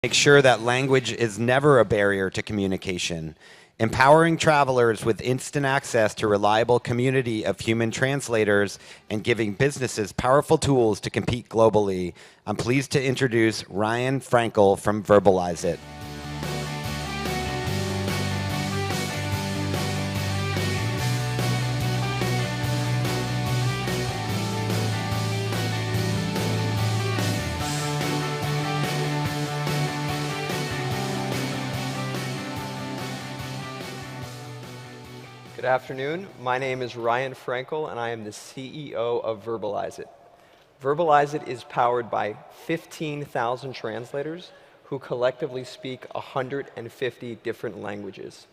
Make sure that language is never a barrier to communication. Empowering travelers with instant access to reliable community of human translators and giving businesses powerful tools to compete globally. I'm pleased to introduce Ryan Frankel from VerbalizeIt. Good afternoon. My name is Ryan Frankel, and I am the CEO of VerbalizeIt. VerbalizeIt is powered by 15,000 translators who collectively speak 150 different languages.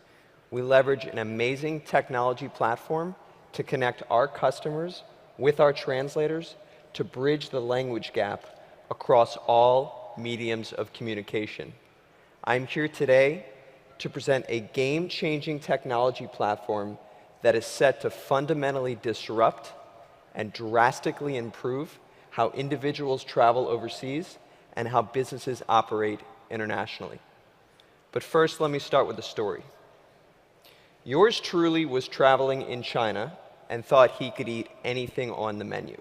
We leverage an amazing technology platform to connect our customers with our translators to bridge the language gap across all mediums of communication. I'm here today to present a game-changing technology platform that is set to fundamentally disrupt and drastically improve how individuals travel overseas and how businesses operate internationally. But first, let me start with a story. Yours truly was traveling in China and thought he could eat anything on the menu.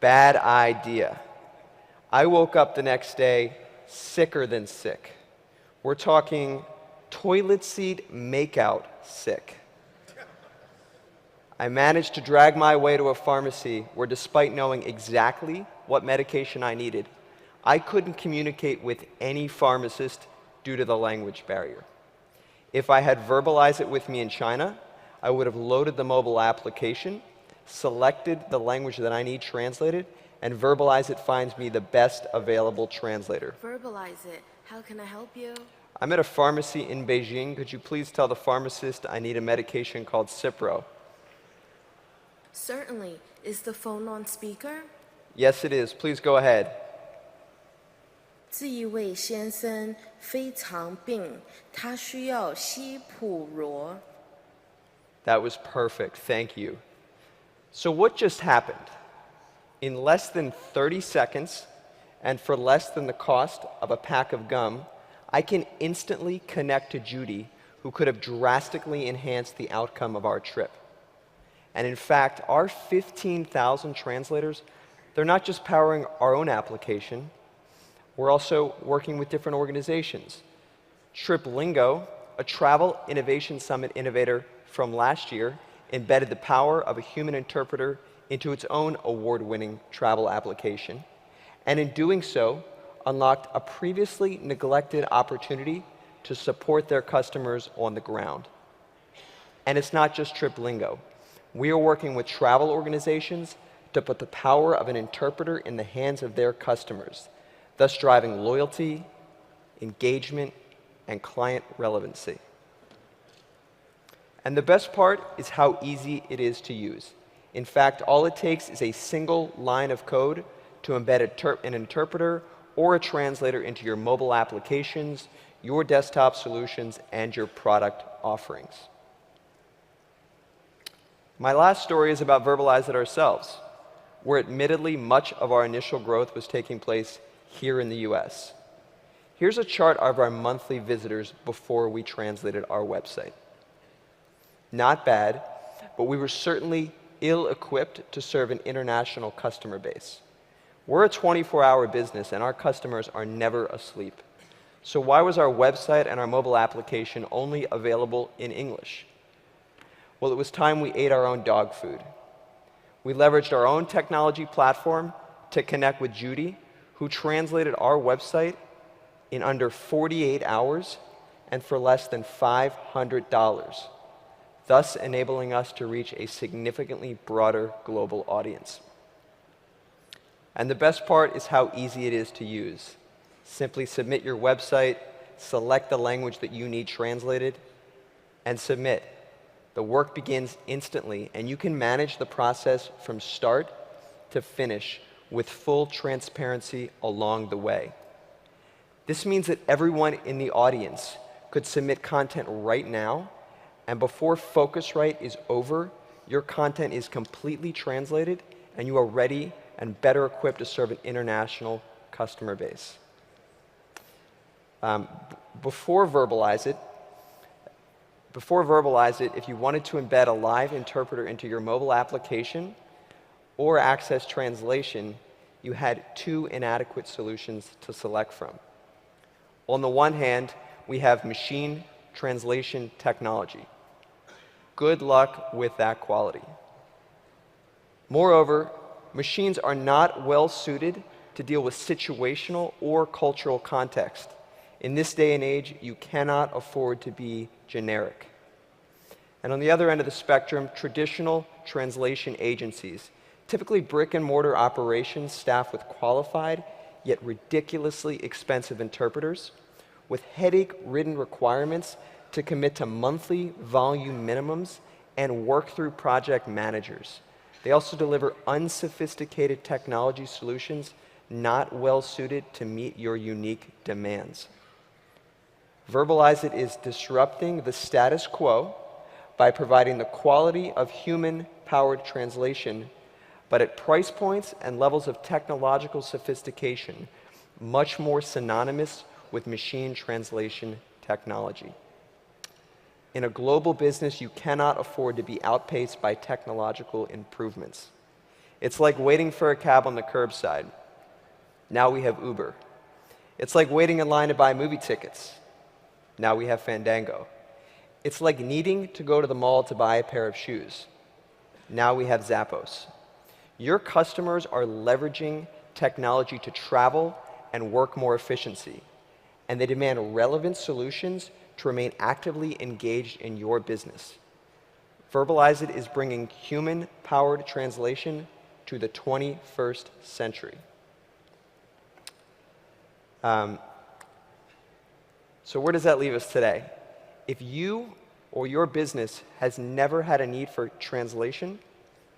Bad idea. I woke up the next day sicker than sick. We're talking toilet seat makeout sick. I managed to drag my way to a pharmacy where, despite knowing exactly what medication I needed, I couldn't communicate with any pharmacist due to the language barrier. If I had VerbalizeIt with me in China, I would have loaded the mobile application, selected the language that I need translated, and VerbalizeIt finds me the best available translator. VerbalizeIt, how can I help you? I'm at a pharmacy in Beijing. Could you please tell the pharmacist I need a medication called Cipro? Certainly. Is the phone on speaker? Yes, it is. Please go ahead. 这一位先生非常病，他需要西普罗。 That was perfect. Thank you. So what just happened? In less than 30 seconds, and for less than the cost of a pack of gum, I can instantly connect to Judy, who could have drastically enhanced the outcome of our trip. And in fact, our 15,000 translators, they're not just powering our own application, we're also working with different organizations. TripLingo, a travel innovation summit innovator from last year, embedded the power of a human interpreter into its own award-winning travel application, and in doing so, unlocked a previously neglected opportunity to support their customers on the ground. And it's not just TripLingo. We are working with travel organizations to put the power of an interpreter in the hands of their customers, thus driving loyalty, engagement, and client relevancy. And the best part is how easy it is to use. In fact, all it takes is a single line of code to embed an interpreter or a translator into your mobile applications, your desktop solutions, and your product offerings. My last story is about VerbalizeIt ourselves, where admittedly much of our initial growth was taking place here in the US. Here's a chart of our monthly visitors before we translated our website. Not bad, but we were certainly ill-equipped to serve an international customer base. We're a 24-hour business, and our customers are never asleep. So why was our website and our mobile application only available in English? Well, it was time we ate our own dog food. We leveraged our own technology platform to connect with Judy, who translated our website in under 48 hours and for less than $500, thus enabling us to reach a significantly broader global audience. And the best part is how easy it is to use. Simply submit your website, select the language that you need translated, and submit. The work begins instantly, and you can manage the process from start to finish with full transparency along the way. This means that everyone in the audience could submit content right now, and before PhoCusWright is over, your content is completely translated, and you are ready and better equipped to serve an international customer base. Before VerbalizeIt, if you wanted to embed a live interpreter into your mobile application or access translation, you had two inadequate solutions to select from. On the one hand, we have machine translation technology. Good luck with that quality. Moreover, machines are not well suited to deal with situational or cultural context. In this day and age, you cannot afford to be generic. And on the other end of the spectrum, traditional translation agencies, typically brick-and-mortar operations staffed with qualified yet ridiculously expensive interpreters, with headache-ridden requirements to commit to monthly volume minimums and work through project managers. They also deliver unsophisticated technology solutions not well suited to meet your unique demands. VerbalizeIt is disrupting the status quo by providing the quality of human-powered translation, but at price points and levels of technological sophistication much more synonymous with machine translation technology. In a global business, you cannot afford to be outpaced by technological improvements. It's like waiting for a cab on the curbside. Now we have Uber. It's like waiting in line to buy movie tickets. Now we have Fandango. It's like needing to go to the mall to buy a pair of shoes. Now we have Zappos. Your customers are leveraging technology to travel and work more efficiency, and they demand relevant solutions to remain actively engaged in your business. VerbalizeIt is bringing human-powered translation to the 21st century. So where does that leave us today? If you or your business has never had a need for translation,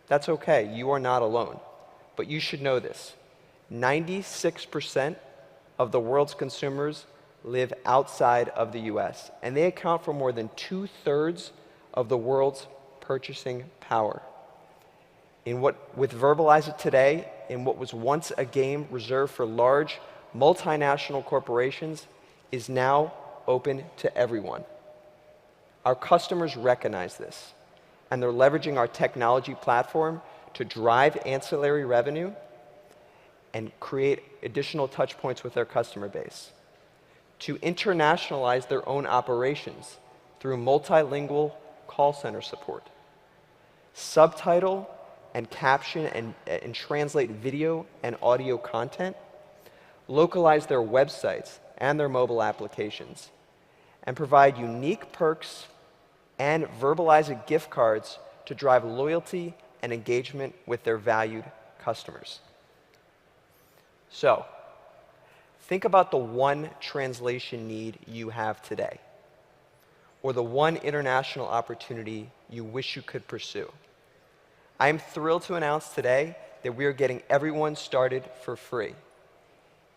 that's okay. You are not alone. But you should know this. 96% of the world's consumers live outside of the US, and they account for more than 2/3 of the world's purchasing power. With VerbalizeIt today, in what was once a game reserved for large multinational corporations, is now open to everyone. Our customers recognize this, and they're leveraging our technology platform to drive ancillary revenue and create additional touch points with their customer base, to internationalize their own operations through multilingual call center support, subtitle and caption and translate video and audio content, localize their websites and their mobile applications, and provide unique perks and VerbalizeIt gift cards to drive loyalty and engagement with their valued customers. So, think about the one translation need you have today, or the one international opportunity you wish you could pursue. I am thrilled to announce today that we are getting everyone started for free.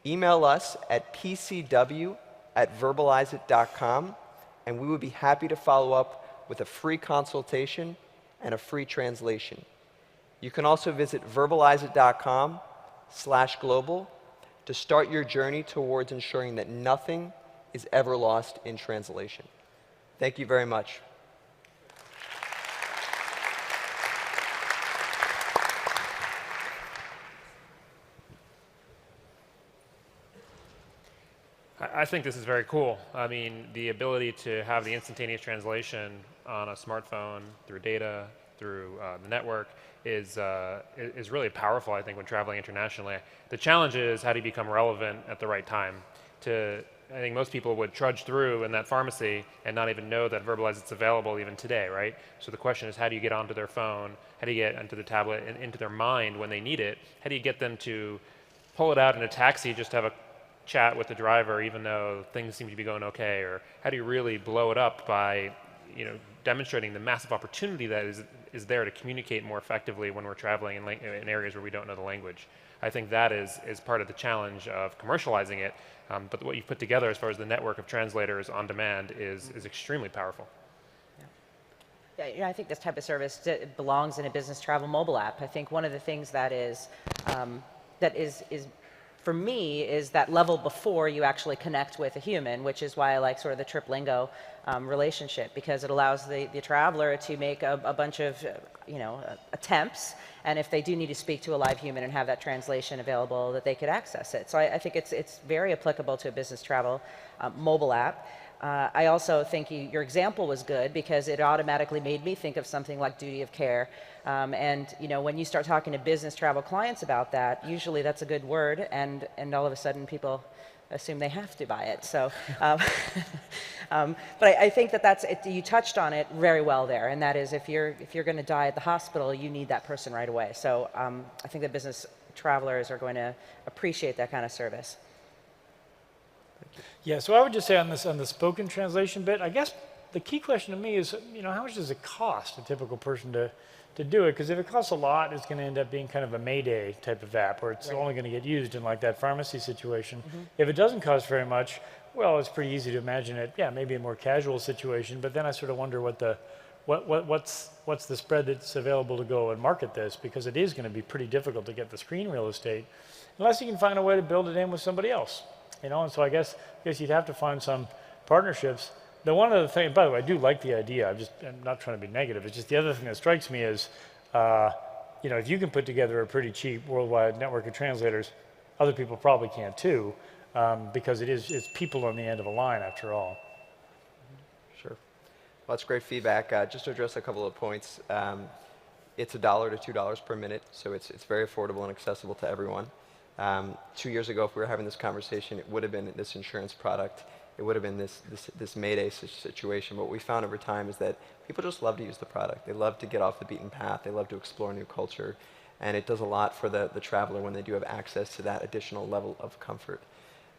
Email us at pcw@verbalizeit.com, and we would be happy to follow up with a free consultation and a free translation. You can also visit verbalizeit.com/global to start your journey towards ensuring that nothing is ever lost in translation. Thank you very much. I think this is very cool. I mean, the ability to have the instantaneous translation on a smartphone through data, through the network is really powerful, I think, when traveling internationally. The challenge is how do you become relevant at the right time? I think most people would trudge through in that pharmacy and not even know that VerbalizeIt's available even today, right? So the question is, how do you get onto their phone? How do you get onto the tablet and into their mind when they need it? How do you get them to pull it out in a taxi just to have a chat with the driver even though things seem to be going okay? Or how do you really blow it up by demonstrating the massive opportunity that is there to communicate more effectively when we're traveling in areas where we don't know the language? I think that is part of the challenge of commercializing it, but what you've put together as far as the network of translators on demand is extremely powerful. Yeah, I think this type of service belongs in a business travel mobile app. I think one of the things that is for me, is that level before you actually connect with a human, which is why I like sort of the triplingo relationship, because it allows the traveler to make a bunch of attempts, and if they do need to speak to a live human and have that translation available, that they could access it. So I think it's very applicable to a business travel mobile app. I also think your example was good because it automatically made me think of something like duty of care. And when you start talking to business travel clients about that, usually that's a good word, and all of a sudden people assume they have to buy it. So, but I think that's it. You touched on it very well there, and that is if you're going to die at the hospital, you need that person right away. So I think that business travelers are going to appreciate that kind of service. Yeah, so I would just say on the spoken translation bit, I guess the key question to me is, how much does it cost a typical person to do it? Because if it costs a lot, it's going to end up being kind of a Mayday type of app, where it's only going to get used in like that pharmacy situation. If it doesn't cost very much, well, it's pretty easy to imagine it. Yeah, maybe a more casual situation, but then I sort of wonder what's the spread that's available to go and market this, because it is going to be pretty difficult to get the screen real estate unless you can find a way to build it in with somebody else. And so I guess you'd have to find some partnerships. The one other thing, by the way, I do like the idea. I'm not trying to be negative. It's just the other thing that strikes me is, if you can put together a pretty cheap worldwide network of translators, other people probably can too, because it's people on the end of a line after all. Sure. Well, that's great feedback. Just to address a couple of points, it's $1 to $2 per minute, so it's very affordable and accessible to everyone. 2 years ago, if we were having this conversation, it would have been this insurance product. It would have been this Mayday situation. But what we found over time is that people just love to use the product. They love to get off the beaten path. They love to explore new culture. And it does a lot for the traveler when they do have access to that additional level of comfort.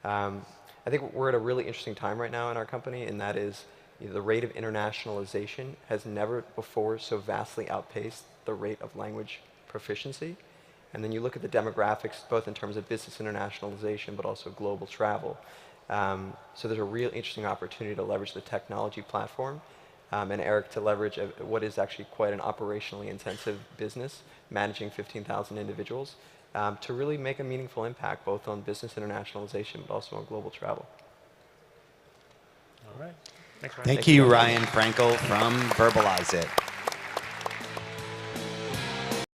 I think we're at a really interesting time right now in our company, and that is the rate of internationalization has never before so vastly outpaced the rate of language proficiency. And then you look at the demographics, both in terms of business internationalization, but also global travel. So there's a real interesting opportunity to leverage the technology platform, and Eric to leverage what is actually quite an operationally intensive business, managing 15,000 individuals, to really make a meaningful impact, both on business internationalization, but also on global travel. All right. Thanks, Ryan. Thank you, Ryan Frankel from VerbalizeIt.